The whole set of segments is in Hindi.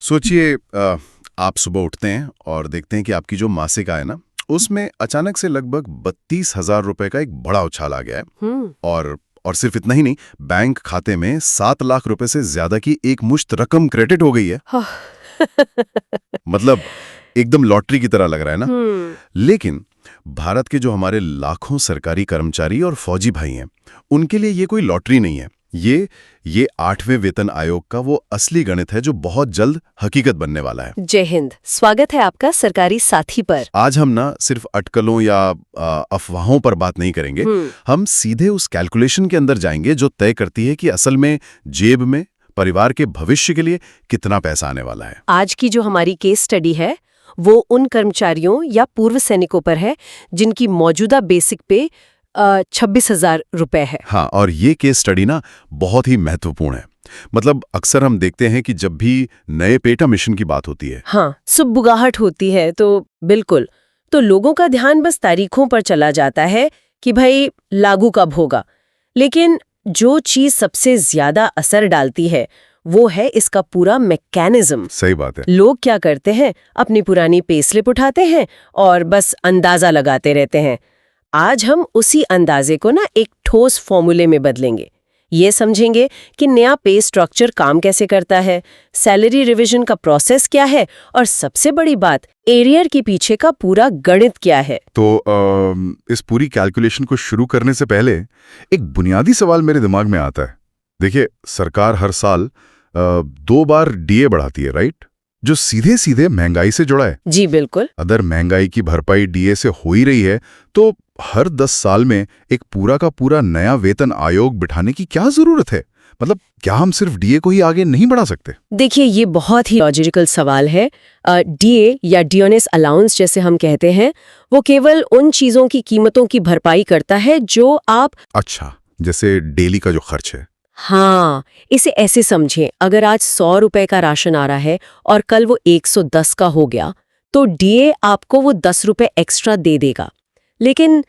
सोचिए आप सुबह उठते हैं और देखते हैं कि आपकी जो मासिक आय ना उसमें अचानक से लगभग 32,000 रुपए का एक बड़ा उछाल आ गया है। और सिर्फ इतना ही नहीं, बैंक खाते में 7 लाख रुपए से ज्यादा की एक मुश्त रकम क्रेडिट हो गई है। मतलब एकदम लॉटरी की तरह लग रहा है ना। लेकिन भारत के जो हमारे लाखों सरकारी कर्मचारी और फौजी भाई हैं, उनके लिए ये कोई लॉटरी नहीं है। ये 8वें वेतन आयोग का वो असली गणित है जो बहुत जल्द हकीकत बनने वाला है। जय हिंद, स्वागत है आपका सरकारी साथी पर। आज हम ना सिर्फ अटकलों या अफवाहों पर बात नहीं करेंगे, हम सीधे उस कैलकुलेशन के अंदर जाएंगे जो तय करती है कि असल में जेब में परिवार के भविष्य के लिए कितना पैसा आने वाला है। आज की जो हमारी केस स्टडी है वो उन कर्मचारियों या पूर्व सैनिकों पर है जिनकी मौजूदा बेसिक पे 26,000 रुपए है। हाँ, और ये केस स्टडी ना बहुत ही महत्वपूर्ण है। मतलब अक्सर हम देखते हैं कि जब भी नए पेटा मिशन की बात होती है, हाँ, सुबुगाहट होती है तो बिल्कुल, तो लोगों का ध्यान बस तारीखों पर चला जाता है कि भाई लागू कब होगा। लेकिन जो चीज सबसे ज्यादा असर डालती है वो है इसका पूरा मैकेनिज्म। सही बात है। लोग क्या करते हैं, अपनी पुरानी पेस्लिप उठाते हैं और बस अंदाजा लगाते रहते हैं। आज हम उसी अंदाजे को ना एक ठोस फॉर्मूले में बदलेंगे। ये समझेंगे कि नया पे स्ट्रक्चर काम कैसे करता है, सैलरी रिवीजन का प्रोसेस क्या है और सबसे बड़ी बात, एरियर के पीछे का पूरा गणित क्या है। तो इस पूरी कैलकुलेशन को शुरू करने से पहले एक बुनियादी सवाल मेरे दिमाग में आता है। देखिए, सरकार हर साल 2 बार डीए बढ़ाती है, राइट, जो सीधे सीधे महंगाई से जुड़ा है। जी बिल्कुल। अगर महंगाई की भरपाई डीए से हो ही रही है तो हर 10 साल में एक पूरा का पूरा नया वेतन आयोग बिठाने की क्या जरूरत है? मतलब क्या हम सिर्फ डीए को ही आगे नहीं बढ़ा सकते? देखिए, ये बहुत ही लॉजिकल सवाल है। डीए या डियोनेस अलाउंस जैसे हम कहते हैं, वो केवल उन चीजों की कीमतों की भरपाई करता है जो आप अच्छा, जैसे डेली का जो खर्च है। हाँ, इसे ऐसे समझें, अगर आज 100 रुपए का राशन आ रहा है और कल वो 110 का हो गया, तो डीए आपको वो 10 रुपए एक्स्ट्रा दे देगा। लेकिन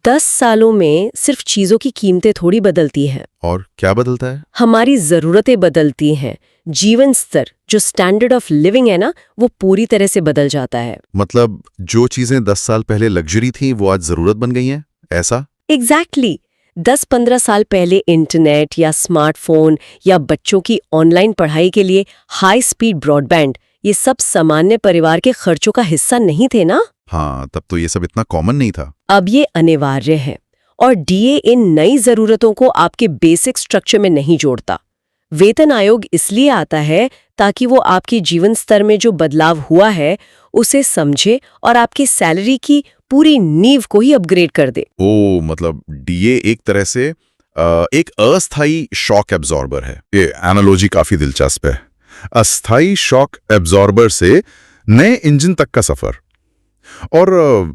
10 सालों में सिर्फ चीजों की कीमतें थोड़ी बदलती हैं। और क्या बदलता है? हमारी जरूरतें बदलती हैं। जीवन स्तर, जो स्टैंडर्ड ऑफ लिविंग है ना, वो पूरी तरह से बदल जाता है। मतलब जो चीजें 10 साल पहले लग्जरी थी वो आज जरूरत बन गई हैं, ऐसा? एग्जैक्टली। 10-15 साल पहले इंटरनेट या स्मार्टफोन या बच्चों की ऑनलाइन पढ़ाई के लिए हाई स्पीड ब्रॉडबैंड, ये सब सामान्य परिवार के खर्चों का हिस्सा नहीं थे ना। हाँ, तब तो ये सब इतना कॉमन नहीं था। अब ये अनिवार्य है और डीए इन नई जरूरतों को आपके बेसिक स्ट्रक्चर में नहीं जोड़ता। वेतन आयोग इसलिए आता है ताकि वो आपके जीवन स्तर में जो बदलाव हुआ है उसे समझे और आपकी सैलरी की पूरी नींव को ही अपग्रेड कर दे। ओ, मतलब डीए एक तरह से एक अस्थाई शॉक एब्जॉर्बर है। ये एनालॉजी काफी दिलचस्प है। अस्थाई शॉक एब्जॉर्बर से नए इंजन तक का सफर। और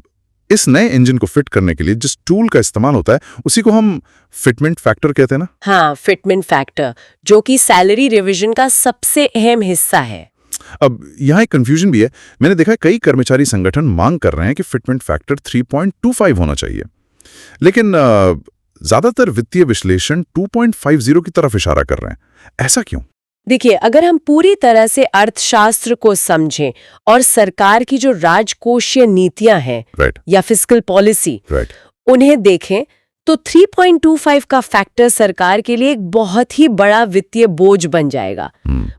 इस नए इंजन को फिट करने के लिए जिस टूल का इस्तेमाल होता है उसी को हम फिटमेंट फैक्टर कहते हैं ना। हाँ, फिटमेंट फैक्टर, जो कि सैलरी रिवीजन का सबसे अहम हिस्सा है। अब यहाँ एक कंफ्यूजन भी है। मैंने देखा है कई कर्मचारी संगठन मांग कर रहे हैं कि फिटमेंट फैक्टर 3.25 होना चाहिए, लेकिन ज्यादातर वित्तीय विश्लेषण 2.50 की तरफ इशारा कर रहे हैं। ऐसा क्यों? देखिए, अगर हम पूरी तरह से अर्थशास्त्र को समझें और सरकार की जो राजकोषीय नीतियां हैं या फिस्कल पॉलिसी, उन्हें देखें तो 3.25 का फैक्टर सरकार के लिए एक बहुत ही बड़ा वित्तीय बोझ बन जाएगा।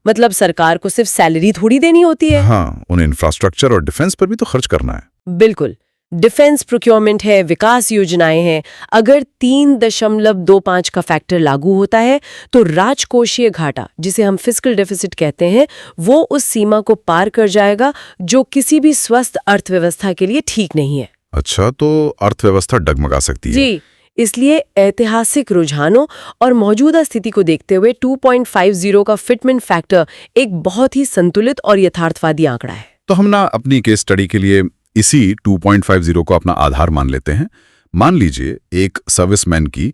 मतलब सरकार को सिर्फ सैलरी थोड़ी देनी होती है। हाँ, उन्हें इंफ्रास्ट्रक्चर और डिफेंस पर भी तो खर्च करना है। बिल्कुल, डिफेंस प्रोक्योरमेंट है, विकास योजनाएं हैं। अगर 3.25 का फैक्टर लागू होता है तो राजकोषीय घाटा, जिसे हम फिस्कल डेफिसिट कहते हैं, वो उस सीमा को पार कर जाएगा जो किसी भी स्वस्थ अर्थव्यवस्था के लिए ठीक नहीं है। अच्छा, तो अर्थव्यवस्था डगमगा सकती है। जी, इसलिए ऐतिहासिक रुझानों और मौजूदा स्थिति को देखते हुए 2.50 का फिटमेंट फैक्टर एक बहुत ही संतुलित और यथार्थवादी आंकड़ा है। तो हम ना अपनी केस स्टडी के लिए इसी 2.50 को अपना आधार मान लेते हैं। मान लीजिए एक सर्विसमैन की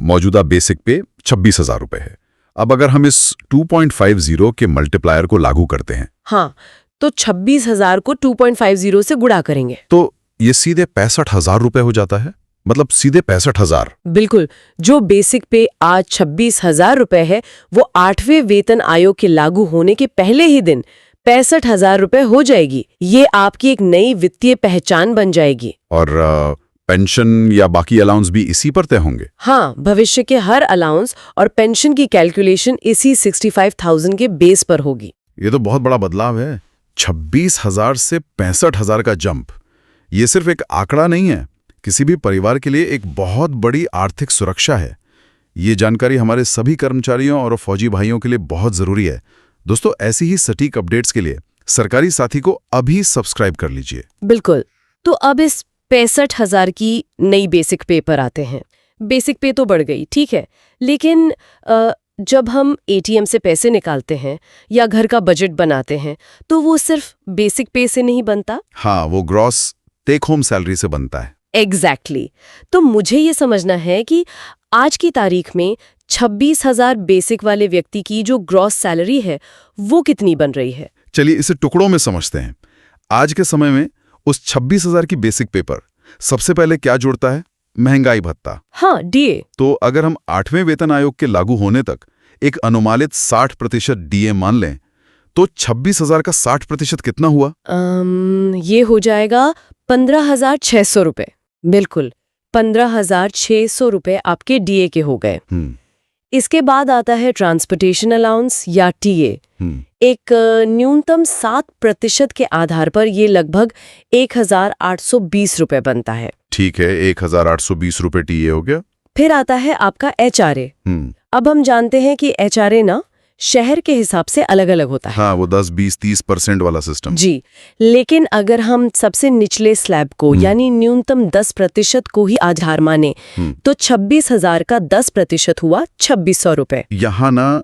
मौजूदा बेसिक पे 26,000 रुपए है। अब अगर हम इस 2.50 के मल्टीप्लायर को लागू करते हैं, हाँ, तो 26,000 को 2.50 से गुणा करेंगे तो ये सीधे 65,000 रुपए हो जाता है। मतलब सीधे 65,000। बिल्कुल। जो बेसिक पे आज 26,000 रुपए है, वो 8वें वेतन आयोग के लागू होने के पहले ही दिन 65,000 रुपए हो जाएगी। ये आपकी एक नई वित्तीय पहचान बन जाएगी। और पेंशन या बाकी अलाउंस भी इसी पर तय होंगे? हाँ, भविष्य के हर अलाउंस और पेंशन की कैलकुलेशन इसी 65,000 के बेस पर होगी। ये तो बहुत बड़ा बदलाव है। 26,000 से 65,000 का जंप। ये सिर्फ एक आंकड़ा नहीं है, किसी भी परिवार के लिए एक बहुत बड़ी आर्थिक सुरक्षा है। ये जानकारी हमारे सभी कर्मचारियों और फौजी भाइयों के लिए बहुत जरूरी है। दोस्तों, ऐसी ही सटीक अपडेट्स के लिए सरकारी साथी को अभी सब्सक्राइब कर लीजिए। बिल्कुल। तो अब इस 65,000 की नई बेसिक पे पर आते हैं। बेसिक पे तो बढ़ गई, ठीक है, लेकिन जब हम एटीएम से पैसे निकालते हैं या घर का बजट बनाते हैं, तो वो सिर्फ बेसिक पे से नहीं बनता। हाँ, वो ग्रॉस टेक होम सैलरी से बनता है। एग्जैक्टली। तो मुझे ये समझना है कि आज की तारीख में 26,000 बेसिक वाले व्यक्ति की जो ग्रॉस सैलरी है, वो कितनी बन रही है। चलिए इसे टुकड़ों में समझते हैं। आज के समय में उस 26,000 की बेसिक पे पर सबसे पहले क्या जुड़ता है? महंगाई भत्ता। हाँ, डीए। तो अगर हम 8वें वेतन आयोग के लागू होने तक एक अनुमानित 60% डीए मान लें, तो 26,000 का 60% कितना हुआ? ये हो जाएगा 15,600 रुपए। बिल्कुल, 15,600 रुपए आपके डीए के हो गए। इसके बाद आता है ट्रांसपोर्टेशन अलाउंस या टीए। एक न्यूनतम 7% के आधार पर ये लगभग 1,820 रुपए बनता है। ठीक है, 1,820 रुपए टीए हो गया। फिर आता है आपका एचआरए। अब हम जानते हैं कि एचआरए ना शहर के हिसाब से अलग अलग होता है। हाँ, वो 10, 20, 30% वाला सिस्टम। जी, लेकिन अगर हम सबसे निचले स्लैब को यानी न्यूनतम 10% को ही आधार माने, तो 26,000 का 10% हुआ 2,600 रुपए। यहाँ ना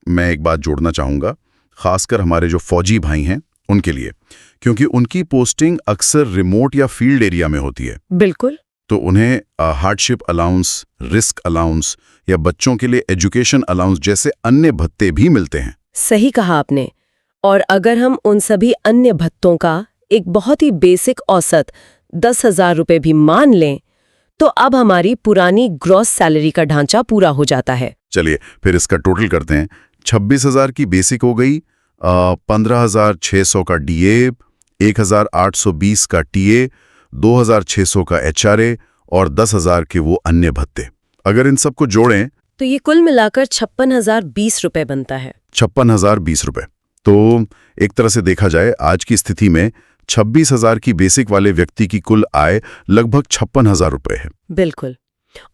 मैं एक बात जोड़ना चाहूँगा, खासकर हमारे जो फौजी भाई हैं उनके लिए, क्योंकि उनकी पोस्टिंग अक्सर रिमोट या फील्ड एरिया में होती है। बिल्कुल। तो उन्हें हार्डशिप अलाउंस, रिस्क अलाउंस या बच्चों के लिए एजुकेशन अलाउंस जैसे अन्य भत्ते भी मिलते हैं। सही कहा आपने। और अगर हम उन सभी अन्य भत्तों का एक बहुत ही बेसिक औसत 10,000 रुपए भी मान लें, तो अब हमारी पुरानी ग्रॉस सैलरी का ढांचा पूरा हो जाता है। चलिए फिर इसका टोटल करते हैं। 26,000 की बेसिक हो गई, 15,600 का डीए, 1,820 का टीए, 2,600 का एचआरए और 10,000 के वो अन्य भत्ते। अगर इन सबको जोड़ें तो ये कुल मिलाकर 56,020 रुपए बनता है। 56,020 रुपए। तो एक तरह से देखा जाए, आज की स्थिति में 26,000 की बेसिक वाले व्यक्ति की कुल आय लगभग 56,000 रुपए है। बिल्कुल।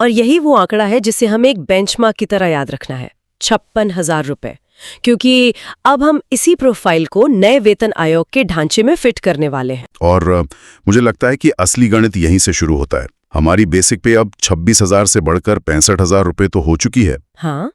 और यही वो आंकड़ा है जिसे हमें एक बेंचमार्क की तरह याद रखना है, 56,000 रुपए। क्योंकि अब हम इसी प्रोफाइल को नए वेतन आयोग के ढांचे में फिट करने वाले हैं। और मुझे लगता है कि असली गणित यहीं से शुरू होता है। हमारी बेसिक पे अब 26,000 से बढ़कर 65,000 रुपए तो हो चुकी है। हाँ।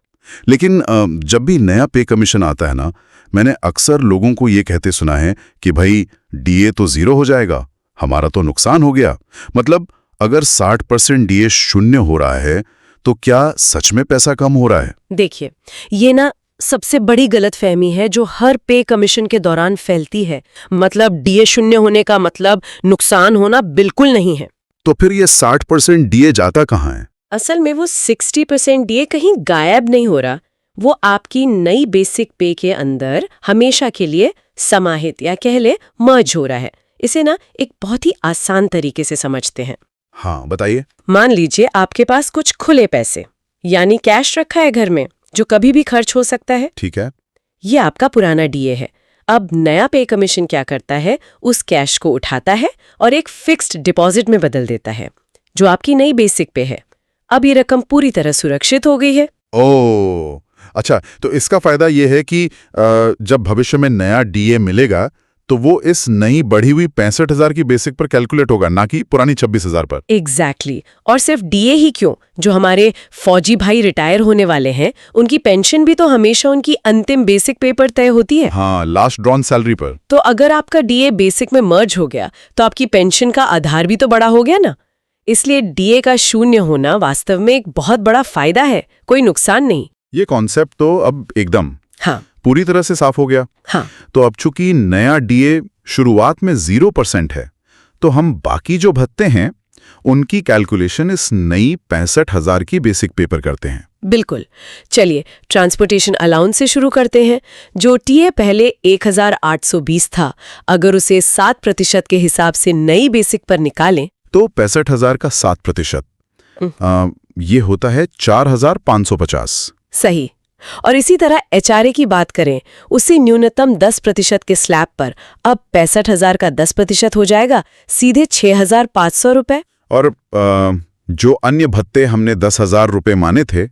लेकिन जब भी नया पे कमीशन आता है ना, मैंने अक्सर लोगों को ये कहते सुना है कि भाई डीए तो 0 हो जाएगा, हमारा तो नुकसान हो गया। मतलब अगर 60% डीए शून्य हो रहा है, तो क्या सच में पैसा कम हो रहा है? देखिए, ये ना सबसे बड़ी गलतफहमी है जो हर पे कमीशन के दौरान फैलती है। मतलब डीए शून्य होने का मतलब नुकसान होना बिल्कुल नहीं है। तो फिर ये 60% डीए जाता कहाँ है? असल में वो 60% डीए कहीं गायब नहीं हो रहा, वो आपकी नई बेसिक पे के अंदर हमेशा के लिए समाहित या कह ले मर्ज हो रहा है। इसे ना एक बहुत ही आसान तरीके से समझते हैं। हाँ, बताइए। मान लीजिए आपके पास कुछ खुले पैसे यानी कैश रखा है घर में, जो कभी भी खर्च हो सकता है। ठीक है। ये आपका पुराना डीए है। अब नया पे कमीशन क्या करता है, उस कैश को उठाता है और एक फिक्स्ड डिपॉजिट में बदल देता है, जो आपकी नई बेसिक पे है। अब ये रकम पूरी तरह सुरक्षित हो गई है। ओह, अच्छा, तो इसका फायदा ये है कि जब भविष्य में नया डीए मिलेगा तो वो इस नई बढ़ी हुई 65,000 की बेसिक पर कैलकुलेट होगा, ना कि पुरानी 26,000 पर। एग्जैक्टली। और सिर्फ डीए ही क्यों, जो हमारे फौजी भाई रिटायर होने वाले हैं, उनकी पेंशन भी तो हमेशा उनकी अंतिम बेसिक पे पर तय होती है। हाँ, लास्ट ड्रॉन सैलरी पर। तो अगर आपका डीए बेसिक में मर्ज हो गया, तो आपकी पेंशन का आधार भी तो बड़ा हो गया ना। इसलिए डीए का शून्य होना वास्तव में एक बहुत बड़ा फायदा है, कोई नुकसान नहीं। ये कॉन्सेप्ट तो अब एकदम पूरी तरह से साफ हो गया। हाँ। तो अब चूंकि नया डीए शुरुआत में 0% है, तो हम बाकी जो भत्ते हैं उनकी कैलकुलेशन इस नई 65,000 की बेसिक पे पर करते हैं। बिल्कुल। चलिए ट्रांसपोर्टेशन अलाउंस से शुरू करते हैं। जो टीए पहले 1,820 था, अगर उसे 7% के हिसाब से नई बेसिक पर निकालें तो 65,000 का 7%, ये होता है 4,550। सही। और इसी तरह एचआरए की बात करें, उसी न्यूनतम 10% के स्लैब पर अब 65,000 का 10% हो जाएगा, सीधे 6,500 रुपए। और जो अन्य भत्ते हमने 10,000 रुपए माने थे,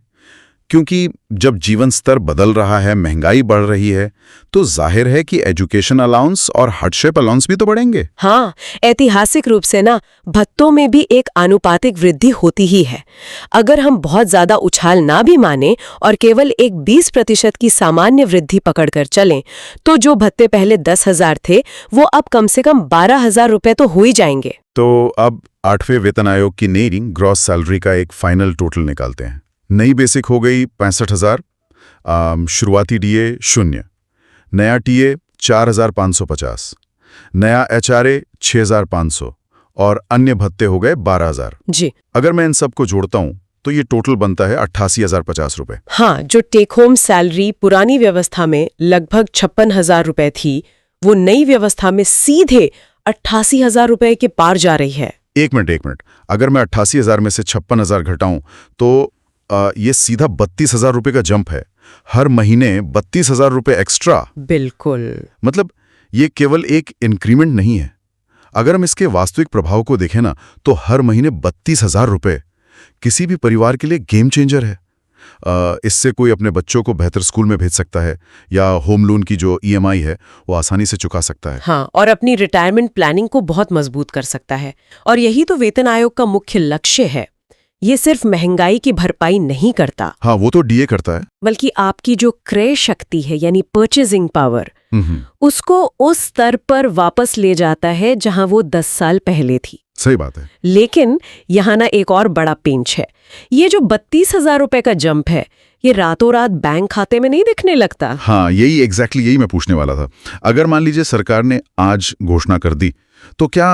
क्योंकि जब जीवन स्तर बदल रहा है, महंगाई बढ़ रही है, तो जाहिर है कि एजुकेशन अलाउंस और हार्डशिप अलाउंस भी तो बढ़ेंगे। हाँ, ऐतिहासिक रूप से ना भत्तों में भी एक आनुपातिक वृद्धि होती ही है। अगर हम बहुत ज्यादा उछाल ना भी माने और केवल एक 20% की सामान्य वृद्धि पकड़कर चलें, तो जो भत्ते पहले 10,000 थे, वो अब कम से कम 12,000 रुपए तो हो ही जाएंगे। तो अब 8वें वेतन आयोग की नई ग्रॉस सैलरी का एक फाइनल टोटल निकालते हैं। नई बेसिक हो गई 65,000, शुरुआती डीए 0, नया टीए 4,550, नया एचआरए 6,500 और अन्य भत्ते हो गए 12,000। जी। अगर मैं इन सब को जोड़ता हूं तो ये टोटल बनता है 88,050 रुपए। हाँ, जो टेक होम सैलरी पुरानी व्यवस्था में लगभग 56,000 रुपए थी, वो नई व्यवस्था में सीधे 88,000 रुपए के पार जा रही है। एक मिनट, अगर मैं 88,000 में से 56,000 घटाऊं तो ये सीधा 32,000 रुपए का जंप है। हर महीने 32,000 रुपए एक्स्ट्रा। बिल्कुल। मतलब ये केवल एक इंक्रीमेंट नहीं है। अगर हम इसके वास्तविक प्रभाव को देखें ना, तो हर महीने 32,000 रुपए किसी भी परिवार के लिए गेम चेंजर है। इससे कोई अपने बच्चों को बेहतर स्कूल में भेज सकता है, या होम लोन की जो ईएमआई है वो आसानी से चुका सकता है। हाँ, और अपनी रिटायरमेंट प्लानिंग को बहुत मजबूत कर सकता है। और यही तो वेतन आयोग का मुख्य लक्ष्य है। ये सिर्फ महंगाई की भरपाई नहीं करता। हाँ, वो तो डीए करता है। बल्कि आपकी जो क्रय शक्ति है, यानी परचेजिंग पावर, उसको उस स्तर पर वापस ले जाता है जहां वो 10 साल पहले थी। सही बात है। लेकिन यहाँ ना एक और बड़ा पेंच है। ये जो 32,000 रुपए का जंप है, ये रातों रात बैंक खाते में नहीं दिखने लगता। हाँ, यही मैं पूछने वाला था। अगर मान लीजिए सरकार ने आज घोषणा कर दी, तो क्या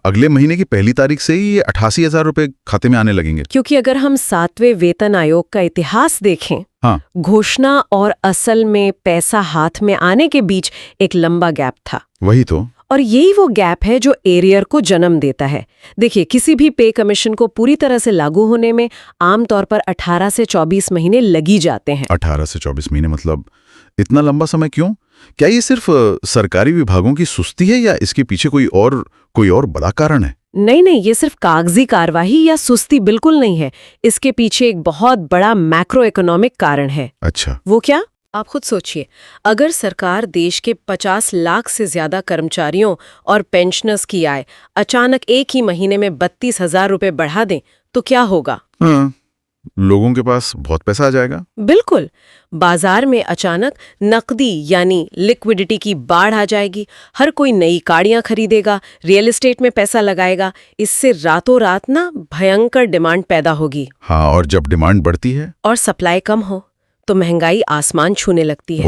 अगले महीने की पहली तारीख से ही ये 88,000 रुपए खाते में आने लगेंगे? क्योंकि अगर हम 7वें वेतन आयोग का इतिहास देखें, हाँ, घोषणा और असल में पैसा हाथ में आने के बीच एक लंबा गैप था। वही तो। और यही वो गैप है जो एरियर को जन्म देता है। देखिए, किसी भी पे कमीशन को पूरी तरह से लागू होने में आमतौर पर 18 से 24 महीने लगी जाते हैं। 18 से 24 महीने, मतलब इतना लंबा समय क्यों? क्या ये सिर्फ सरकारी विभागों की सुस्ती है, या इसके पीछे कोई और बड़ा कारण है? नहीं, ये सिर्फ कागजी कार्यवाही या सुस्ती बिल्कुल नहीं है। इसके पीछे एक बहुत बड़ा मैक्रो इकोनॉमिक कारण है। अच्छा, वो क्या? आप खुद सोचिए, अगर सरकार देश के 50 लाख से ज्यादा कर्मचारियों और पेंशनर्स की आय अचानक एक ही महीने में 32,000 रुपए बढ़ा दें, तो क्या होगा? हाँ, लोगों के पास बहुत पैसा आ जाएगा। बिल्कुल। बाजार में अचानक नकदी यानी लिक्विडिटी की बाढ़ आ जाएगी। हर कोई नई गाड़ियां खरीदेगा, रियल एस्टेट में पैसा लगाएगा। इससे रातों रात ना भयंकर डिमांड पैदा होगी। हाँ, और जब डिमांड बढ़ती है और सप्लाई कम हो, तो महंगाई आसमान छूने लगती है।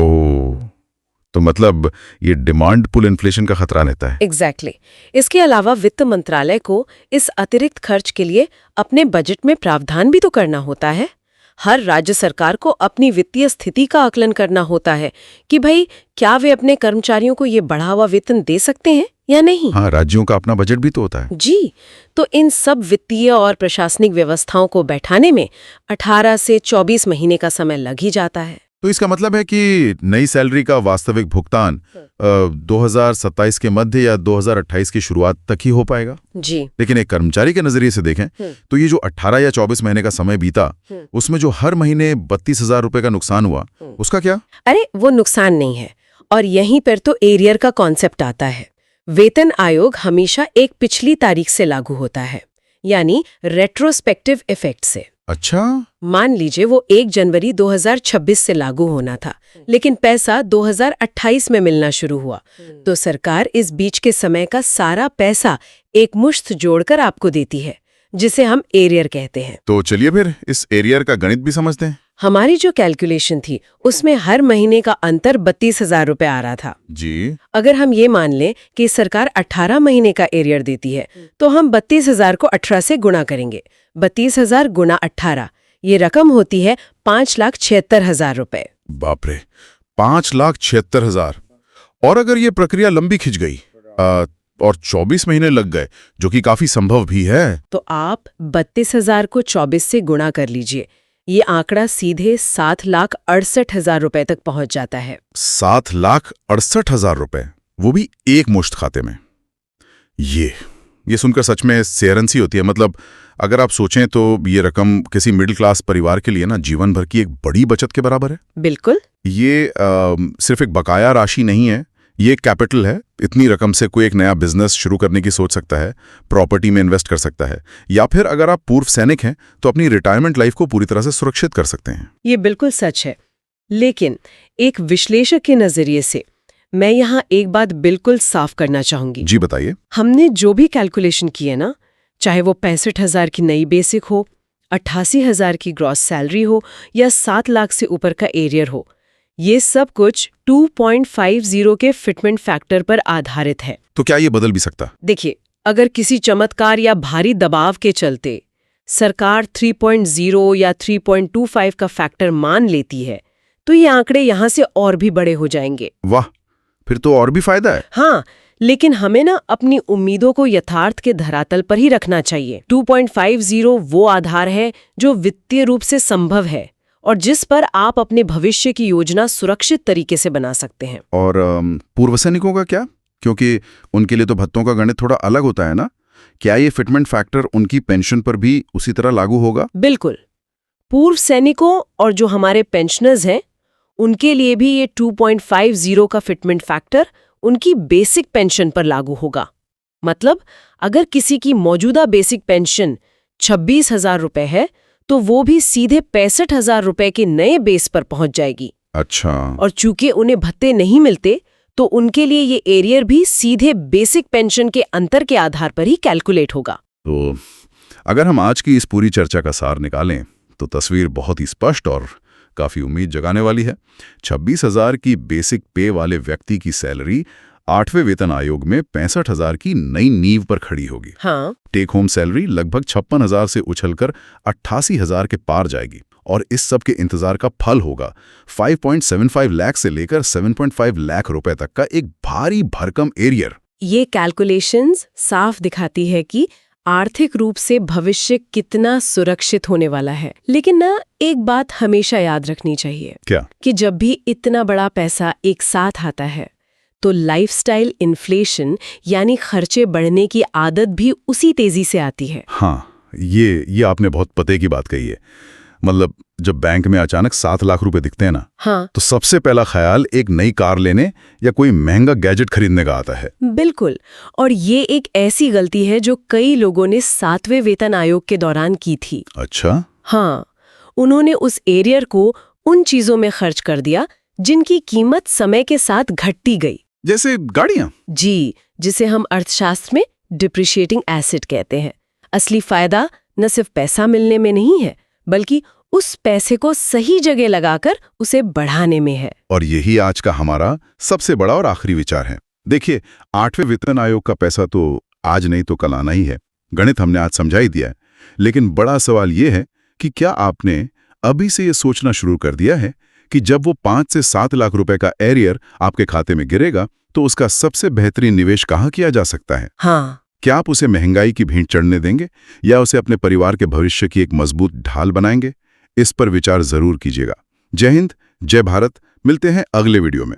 तो मतलब ये डिमांड पुल इन्फ्लेशन का खतरा रहता है। एग्जैक्टली। इसके अलावा वित्त मंत्रालय को इस अतिरिक्त खर्च के लिए अपने बजट में प्रावधान भी तो करना होता है। हर राज्य सरकार को अपनी वित्तीय स्थिति का आकलन करना होता है कि भाई क्या वे अपने कर्मचारियों को ये बढ़ा हुआ वेतन दे सकते हैं या नहीं। हाँ, राज्यों का अपना बजट भी तो होता है। जी, तो इन सब वित्तीय और प्रशासनिक व्यवस्थाओं को बैठाने में 18 से 24 महीने का समय लग ही जाता है। तो इसका मतलब है कि नई सैलरी का वास्तविक भुगतान 2027 के मध्य या 2028 की शुरुआत तक ही हो पाएगा। जी। लेकिन एक कर्मचारी के नजरिए से देखें तो ये जो 18 या 24 महीने का समय बीता, उसमें जो हर महीने 32,000 रुपए का नुकसान हुआ, उसका क्या? अरे, वो नुकसान नहीं है। और यहीं पर तो एरियर का कॉन्सेप्ट आता है। वेतन आयोग हमेशा एक पिछली तारीख से लागू होता है, यानी रेट्रोस्पेक्टिव इफेक्ट से। अच्छा, मान लीजिए वो 1 जनवरी 2026 से लागू होना था, लेकिन पैसा 2028 में मिलना शुरू हुआ। तो सरकार इस बीच के समय का सारा पैसा एक मुश्त जोड़कर आपको देती है, जिसे हम एरियर कहते हैं। तो चलिए फिर इस एरियर का गणित भी समझते हैं। हमारी जो कैलकुलेशन थी उसमें हर महीने का अंतर 32,000 रुपए आ रहा था। जी। अगर हम ये मान लें कि सरकार 18 महीने का एरियर देती है तो हम 32,000 को 18 से गुणा करेंगे। 32,000 गुणा 18, ये रकम होती है 5,76,000 रुपए। बाप रे, 5,76,000। और अगर ये प्रक्रिया लंबी खिंच गई और 24 महीने लग गए, जो कि काफी संभव भी है, तो आप 32,000 को 24 से गुणा कर लीजिए। ये आंकड़ा सीधे 7,68,000 रुपए तक पहुंच जाता है। 7,68,000 रुपए, वो भी एक मुश्त खाते में। ये सुनकर सच में सैरन सी होती है। मतलब अगर आप सोचें तो ये रकम किसी मिडिल क्लास परिवार के लिए ना जीवन भर की एक बड़ी बचत के बराबर है। बिल्कुल। ये सिर्फ एक बकाया राशि नहीं है, ये एक कैपिटल है। इतनी रकम से कोई एक नया बिजनेस शुरू करने की सोच सकता है, प्रॉपर्टी में इन्वेस्ट कर सकता है, या फिर अगर आप पूर्व सैनिक हैं तो अपनी रिटायरमेंट लाइफ को पूरी तरह से सुरक्षित कर सकते हैं। ये बिल्कुल सच है। लेकिन एक विश्लेषक के नजरिए से मैं यहाँ एक बात बिल्कुल साफ करना चाहूंगी। जी बताइए। हमने जो भी कैलकुलेशन की है ना, चाहे वो 65,000 की नई बेसिक हो, 88,000 की ग्रॉस सैलरी हो या 7 लाख से ऊपर का एरियर हो, ये सब कुछ 2.50 के फिटमेंट फैक्टर पर आधारित है। तो क्या ये बदल भी सकता? देखिए, अगर किसी चमत्कार या भारी दबाव के चलते सरकार 3.0 या 3.25 का फैक्टर मान लेती है तो ये आंकड़े यहाँ से और भी बड़े हो जाएंगे। वाह, फिर तो और भी फायदा है। हाँ, लेकिन हमें ना अपनी उम्मीदों को यथार्थ के धरातल पर ही रखना चाहिए। 2.50 वो आधार है जो वित्तीय रूप से संभव है और जिस पर आप अपने भविष्य की योजना सुरक्षित तरीके से बना सकते हैं। और पूर्व सैनिकों का क्या? क्योंकि उनके लिए तो भत्तों का गणित थोड़ा अलग होता है ना। क्या ये फिटमेंट फैक्टर उनकी पेंशन पर भी उसी तरह लागू होगा? बिल्कुल। पूर्व सैनिकों और जो हमारे पेंशनर्स हैं उनके लिए भी ये 2.50 का फिटमेंट फैक्टर उनकी बेसिक पेंशन पर लागू होगा। मतलब अगर किसी की मौजूदा बेसिक पेंशन 26,000 रुपए है तो वो भी सीधे 65,000 रुपए के नए बेस पर पहुंच जाएगी। अच्छा। और चूंकि उन्हें भत्ते नहीं मिलते तो उनके लिए ये एरियर भी सीधे बेसिक पेंशन के अंतर के आधार पर ही कैलकुलेट होगा। तो अगर हम आज की इस पूरी चर्चा का सार निकालें तो तस्वीर बहुत ही स्पष्ट और काफी उम्मीद जगाने वाली है। 26,000 की बेसिक पे वाले व्यक्ति की सैलरी 8वें वेतन आयोग में 65,000 की नई नींव पर खड़ी होगी। हाँ। टेक होम सैलरी लगभग 56,000 से उछलकर 88,000 के पार जाएगी और इस सब के इंतजार का फल होगा 5.75 लाख से लेकर 7.5 लाख रुपए तक का एक भारी भरकम एरियर। ये कैलकुलेशंस साफ दिखाती है कि आर्थिक रूप से भविष्य कितना सुरक्षित होने वाला है। लेकिन ना एक बात हमेशा याद रखनी चाहिए। क्या? कि जब भी इतना बड़ा पैसा एक साथ आता है तो लाइफस्टाइल इन्फ्लेशन यानी खर्चे बढ़ने की आदत भी उसी तेजी से आती है। हाँ, ये आपने बहुत पते की बात कही है। मतलब जब बैंक में अचानक 7 लाख रुपए दिखते हैं ना, हाँ, तो सबसे पहला ख्याल एक नई कार लेने या कोई महंगा गैजेट खरीदने का आता है। बिल्कुल। और ये एक ऐसी गलती है जो कई लोगों ने 7वें वेतन आयोग के दौरान की थी। अच्छा। हाँ, उन्होंने उस एरियर को उन चीजों में खर्च कर दिया जिनकी कीमत समय के साथ घटती गई। जैसे गाड़ियां? जी, जिसे हम अर्थशास्त्र में डिप्रिशिएटिंग एसेट कहते हैं। असली फायदा न सिर्फ पैसा मिलने में नहीं है बल्कि उस पैसे को सही जगह लगाकर उसे बढ़ाने में है। और यही आज का हमारा सबसे बड़ा और आखिरी विचार है। देखिए, 8वें वेतन आयोग का पैसा तो आज नहीं तो कल आना ही है। गणित हमने आज समझा ही दिया है। लेकिन बड़ा सवाल ये है कि क्या आपने अभी से ये सोचना शुरू कर दिया है कि जब वो 5 से 7 लाख रुपए का एरियर आपके खाते में गिरेगा तो उसका सबसे बेहतरीन निवेश कहाँ किया जा सकता है? हाँ। क्या आप उसे महंगाई की भेंट चढ़ने देंगे या उसे अपने परिवार के भविष्य की एक मजबूत ढाल बनाएंगे? इस पर विचार जरूर कीजिएगा। जय हिंद, जय भारत। मिलते हैं अगले वीडियो में।